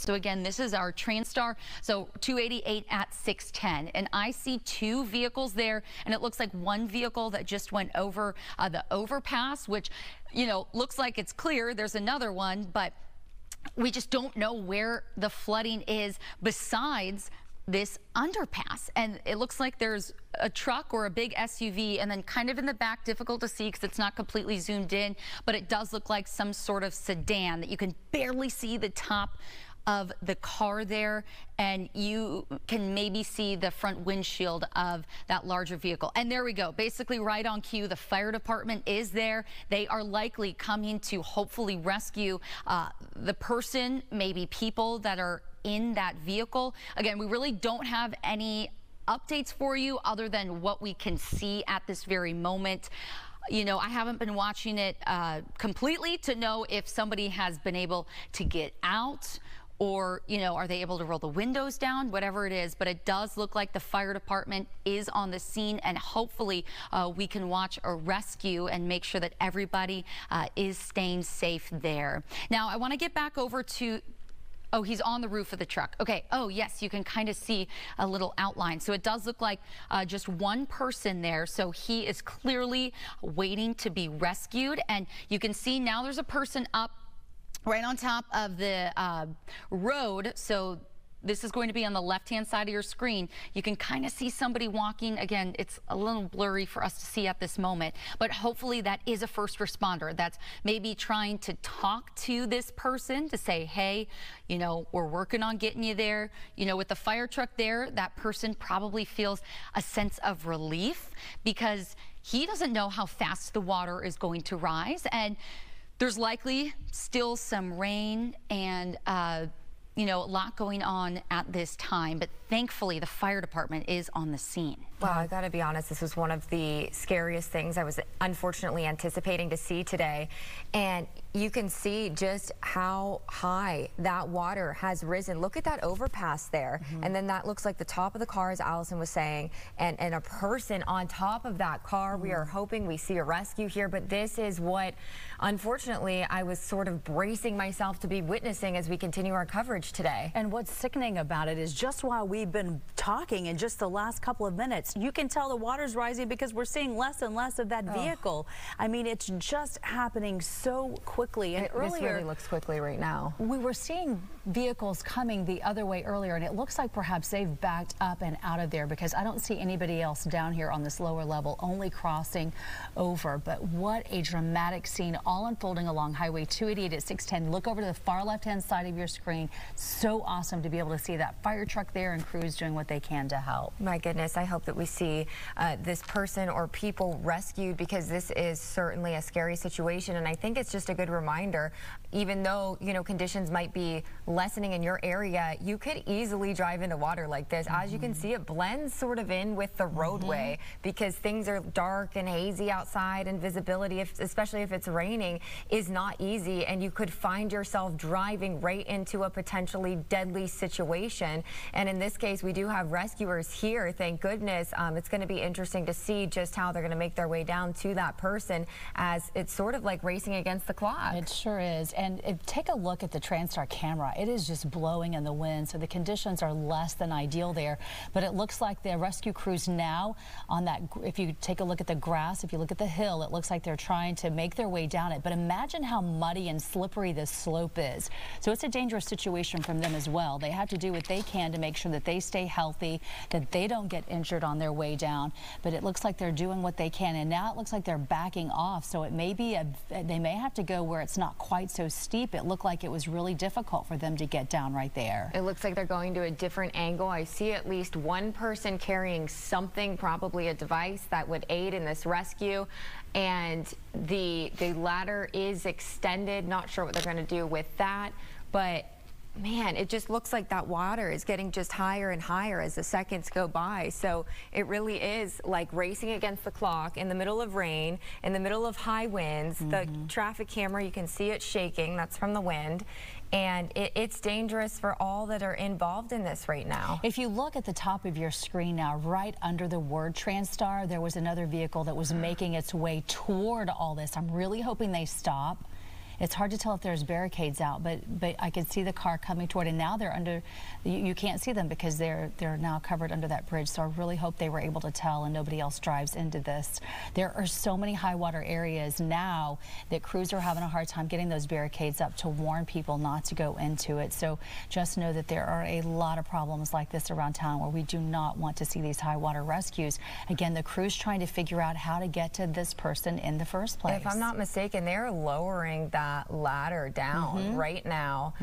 So again, this is our TransStar, so 288 at 610. And I see two vehicles there, and it looks like one vehicle that just went over the overpass, which, you know, looks like it's clear. There's another one, but we just don't know where the flooding is besides this underpass. And it looks like there's a truck or a big SUV, and then kind of in the back, difficult to see because it's not completely zoomed in, but it does look like some sort of sedan that you can barely see the top of the car there, and you can maybe see the front windshield of that larger vehicle. And there we go, basically right on cue. The fire department is there. They are likely coming to hopefully rescue the person, maybe people that are in that vehicle. Again, we really don't have any updates for you other than what we can see at this very moment. You know, I haven't been watching it completely to know if somebody has been able to get out, or, you know, are they able to roll the windows down, whatever it is. But it does look like the fire department is on the scene, and hopefully we can watch a rescue and make sure that everybody is staying safe there. Now, I want to get back over to, oh, he's on the roof of the truck. Okay. Oh, yes, you can kind of see a little outline. So it does look like just one person there. So he is clearly waiting to be rescued. And you can see now there's a person up right on top of the road. So this is going to be on the left-hand side of your screen. You can kind of see somebody walking. Again, it's a little blurry for us to see at this moment, but hopefully that is a first responder that's maybe trying to talk to this person to say, hey, you know, we're working on getting you there. You know, with the fire truck there, that person probably feels a sense of relief because he doesn't know how fast the water is going to rise. And there's likely still some rain and you know, a lot going on at this time, but thankfully the fire department is on the scene. Well, I gotta be honest, this was one of the scariest things I was unfortunately anticipating to see today. And you can see just how high that water has risen. Look at that overpass there. And then that looks like the top of the car, as Allison was saying, and a person on top of that car. We are hoping we see a rescue here, but this is what, unfortunately, I was sort of bracing myself to be witnessing as we continue our coverage today. And what's sickening about it is just while we've been talking in just the last couple of minutes, you can tell the water's rising because we're seeing less and less of that vehicle. I mean, it's just happening so quickly. And earlier, this really looks quickly right now. We were seeing vehicles coming the other way earlier, and it looks like perhaps they've backed up and out of there because I don't see anybody else down here on this lower level, only crossing over. But what a dramatic scene, all unfolding along Highway 288 at 610. Look over to the far left-hand side of your screen. So awesome to be able to see that fire truck there and crews doing what they can to help. My goodness, I hope that we see this person or people rescued because this is certainly a scary situation. And I think it's just a good reminder, even though, you know, conditions might be lessening in your area, you could easily drive into water like this. As you can see, it blends sort of in with the roadway because things are dark and hazy outside, and visibility, especially if it's raining, is not easy, and you could find yourself driving right into a potentially deadly situation. And in this case, we do have rescuers here, thank goodness. It's going to be interesting to see just how they're going to make their way down to that person, as it's sort of like racing against the clock. It sure is. And take a look at the TransStar camera. It is just blowing in the wind, so the conditions are less than ideal there. But it looks like the rescue crews now on that, if you take a look at the grass, if you look at the hill, it looks like they're trying to make their way down it. But imagine how muddy and slippery this slope is. So it's a dangerous situation from them as well. They have to do what they can to make sure that they stay healthy, that they don't get injured on their way down. But it looks like they're doing what they can, and now it looks like they're backing off. So it may be they may have to go where it's not quite so steep. It looked like it was really difficult for them to get down right there. It looks like they're going to a different angle. I see at least one person carrying something, probably a device that would aid in this rescue. And the ladder is extended. Not sure what they're going to do with that, but man, it just looks like that water is getting just higher and higher as the seconds go by. So it really is like racing against the clock in the middle of rain, in the middle of high winds. The traffic camera, you can see it shaking. That's from the wind. And it's dangerous for all that are involved in this right now. If you look at the top of your screen now, right under the word TransStar, there was another vehicle that was making its way toward all this. I'm really hoping they stop It's hard to tell if there's barricades out, but I could see the car coming toward, and now they're under, you can't see them because they're now covered under that bridge. So I really hope they were able to tell and nobody else drives into this. There are so many high water areas now that crews are having a hard time getting those barricades up to warn people not to go into it. So just know that there are a lot of problems like this around town where we do not want to see these high water rescues. Again, the crew's trying to figure out how to get to this person in the first place. If I'm not mistaken, they're lowering that ladder down right now,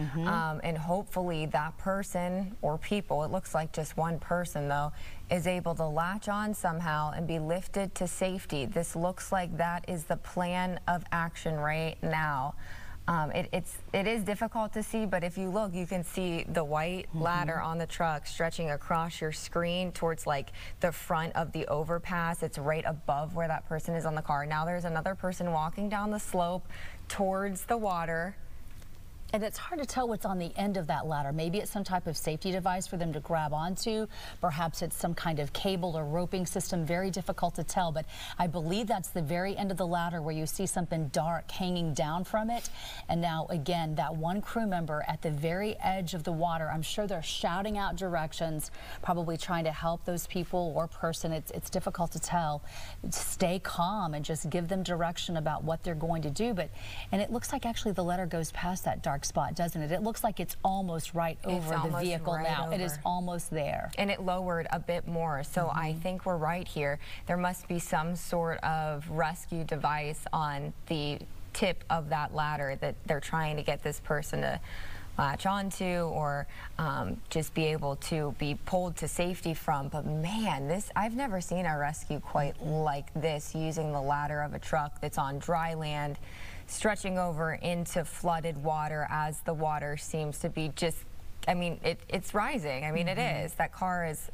and hopefully that person or people, it looks like just one person though, is able to latch on somehow and be lifted to safety. This looks like that is the plan of action right now. It is difficult to see, but if you look, you can see the white ladder on the truck stretching across your screen towards like the front of the overpass. It's right above where that person is on the car. Now there's another person walking down the slope towards the water. And it's hard to tell what's on the end of that ladder. Maybe it's some type of safety device for them to grab onto. Perhaps it's some kind of cable or roping system. Very difficult to tell, but I believe that's the very end of the ladder where you see something dark hanging down from it. And now, again, that one crew member at the very edge of the water, I'm sure they're shouting out directions, probably trying to help those people or person. It's difficult to tell. Stay calm and just give them direction about what they're going to do. And it looks like actually the ladder goes past that dark spot, doesn't it? It looks like it's almost right over the vehicle now. It is almost there. And it lowered a bit more. So I think we're right here. There must be some sort of rescue device on the tip of that ladder that they're trying to get this person to latch onto or just be able to be pulled to safety from. But man, I've never seen a rescue quite like this, using the ladder of a truck that's on dry land, stretching over into flooded water as the water seems to be just, I mean, it's rising. I mean, it is. That car is,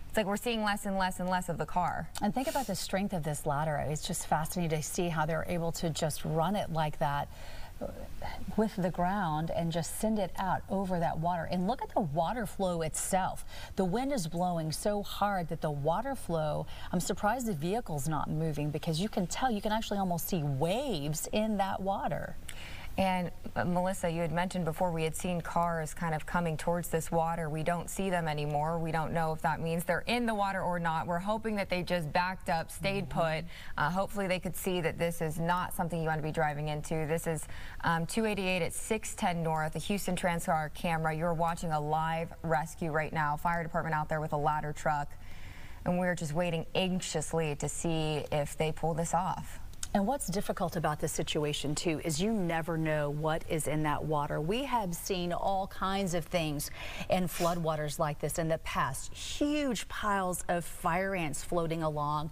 it's like we're seeing less and less and less of the car. And think about the strength of this ladder. It's just fascinating to see how they're able to just run it like that with the ground and just send it out over that water. And look at the water flow itself. The wind is blowing so hard that the water flow, I'm surprised the vehicle's not moving, because you can tell, you can actually almost see waves in that water. And Melissa, you had mentioned before we had seen cars kind of coming towards this water. We don't see them anymore. We don't know if that means they're in the water or not. We're hoping that they just backed up, stayed put. Hopefully they could see that this is not something you want to be driving into. This is 288 at 610 North, a Houston TransStar camera. You're watching a live rescue right now. Fire department out there with a ladder truck. And we're just waiting anxiously to see if they pull this off. And what's difficult about this situation, too, is you never know what is in that water. We have seen all kinds of things in floodwaters like this in the past. Huge piles of fire ants floating along,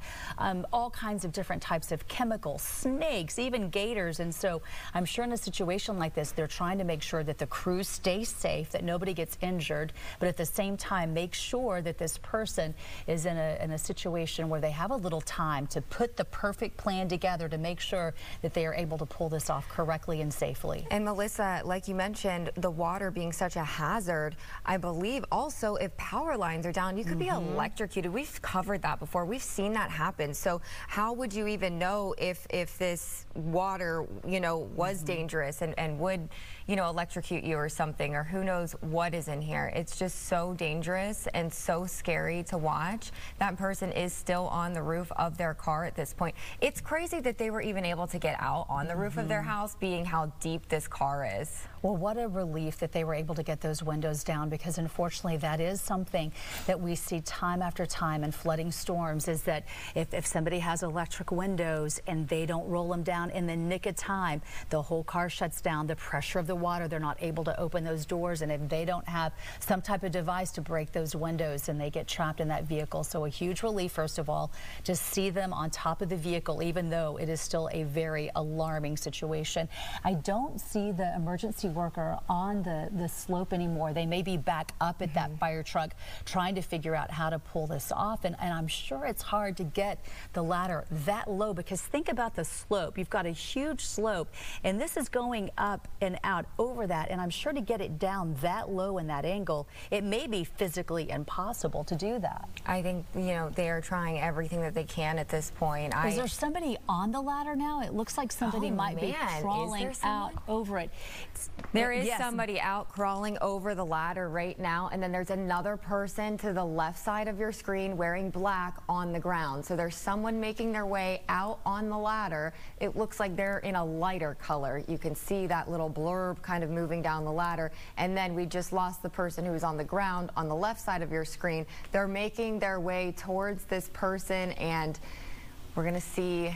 all kinds of different types of chemicals, snakes, even gators. And so I'm sure in a situation like this, they're trying to make sure that the crew stays safe, that nobody gets injured, but at the same time, make sure that this person is in a situation where they have a little time to put the perfect plan together to make sure that they are able to pull this off correctly and safely. And Melissa, like you mentioned, the water being such a hazard, I believe also if power lines are down, you could be electrocuted. We've covered that before. We've seen that happen. So how would you even know if this water, you know, was dangerous and would, you know, electrocute you or something, or who knows what is in here? It's just so dangerous and so scary to watch. That person is still on the roof of their car at this point. It's crazy that they were even able to get out on the roof of their house, being how deep this car is. Well, what a relief that they were able to get those windows down, because unfortunately that is something that we see time after time in flooding storms, is that if somebody has electric windows and they don't roll them down in the nick of time, the whole car shuts down. The pressure of the water, they're not able to open those doors, and if they don't have some type of device to break those windows, and they get trapped in that vehicle. So a huge relief, first of all, to see them on top of the vehicle, even though it is still a very alarming situation. I don't see the emergency worker on the slope anymore. They may be back up at that fire truck trying to figure out how to pull this off, and I'm sure it's hard to get the ladder that low, because think about the slope. You've got a huge slope, and this is going up and out over that, and I'm sure to get it down that low in that angle, it may be physically impossible to do that. I think, you know, they are trying everything that they can at this point. Is there somebody on the the ladder now. It looks like somebody might be crawling out over it. There is somebody out crawling over the ladder right now, and then there's another person to the left side of your screen wearing black on the ground. So there's someone making their way out on the ladder. It looks like they're in a lighter color. You can see that little blurb kind of moving down the ladder. And then we just lost the person who was on the ground on the left side of your screen. They're making their way towards this person, and we're going to see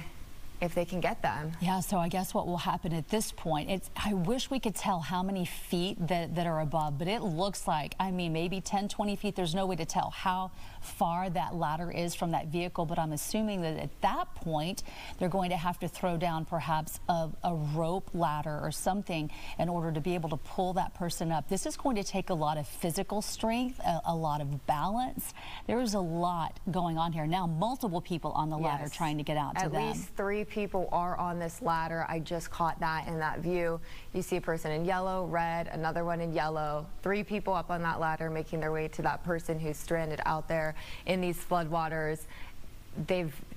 if they can get them. Yeah, so I guess what will happen at this point, I wish we could tell how many feet that are above, but it looks like, I mean, maybe 10, 20 feet. There's no way to tell how far that ladder is from that vehicle, but I'm assuming that at that point, they're going to have to throw down perhaps a rope ladder or something in order to be able to pull that person up. This is going to take a lot of physical strength, a lot of balance. There is a lot going on here. Now, multiple people on the ladder trying to get out to them. At least 3 people are on this ladder. I just caught that in that view. You see a person in yellow, red, another one in yellow. 3 people up on that ladder making their way to that person who's stranded out there in these floodwaters.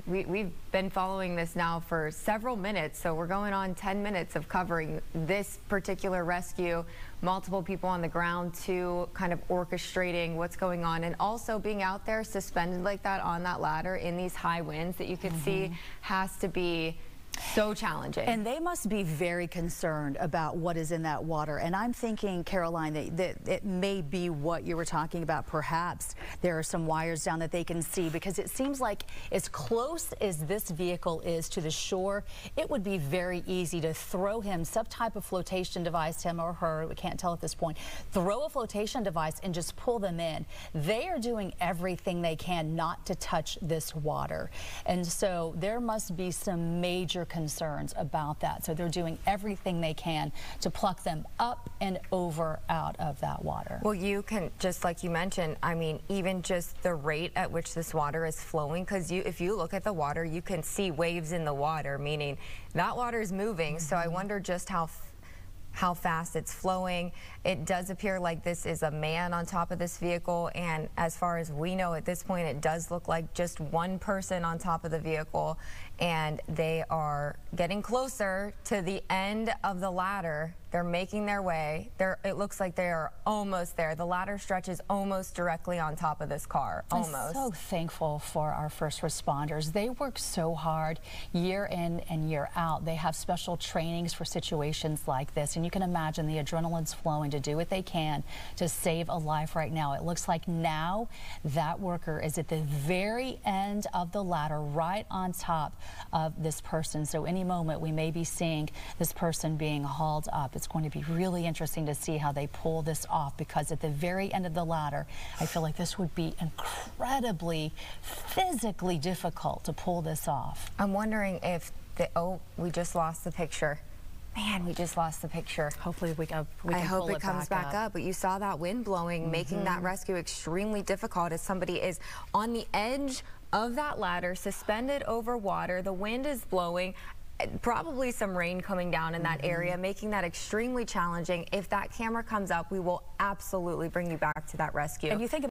We've been following this now for several minutes, so we're going on 10 minutes of covering this particular rescue. Multiple people on the ground too, kind of orchestrating what's going on, and also being out there suspended like that on that ladder in these high winds that you can see has to be so challenging. And they must be very concerned about what is in that water. And I'm thinking, Caroline, that it may be what you were talking about. Perhaps there are some wires down that they can see, because it seems like as close as this vehicle is to the shore, it would be very easy to throw him some type of flotation device, him or her, we can't tell at this point, throw a flotation device and just pull them in. They are doing everything they can not to touch this water. And so there must be some major concerns about that. So they're doing everything they can to pluck them up and over out of that water. Well, you can, just like you mentioned, I mean, even just the rate at which this water is flowing, because if you look at the water, you can see waves in the water, meaning that water is moving. So I wonder just how fast it's flowing. It does appear like this is a man on top of this vehicle, and as far as we know at this point, it does look like just one person on top of the vehicle, and they are getting closer to the end of the ladder. They're making their way. It looks like they are almost there. The ladder stretches almost directly on top of this car, almost. I'm so thankful for our first responders. They work so hard year in and year out. They have special trainings for situations like this, and you can imagine the adrenaline's flowing to do what they can to save a life right now. It looks like now that worker is at the very end of the ladder, right on top of this person. So any moment we may be seeing this person being hauled up. It's going to be really interesting to see how they pull this off, because at the very end of the ladder, I feel like this would be incredibly physically difficult to pull this off. I'm wondering if we just lost the picture. Man, we just lost the picture. Hopefully we can I hope pull it comes back up. But you saw that wind blowing, making that rescue extremely difficult as somebody is on the edge of that ladder, suspended over water. The wind is blowing. Probably some rain coming down in that area, making that extremely challenging. If that camera comes up, we will absolutely bring you back to that rescue. And you think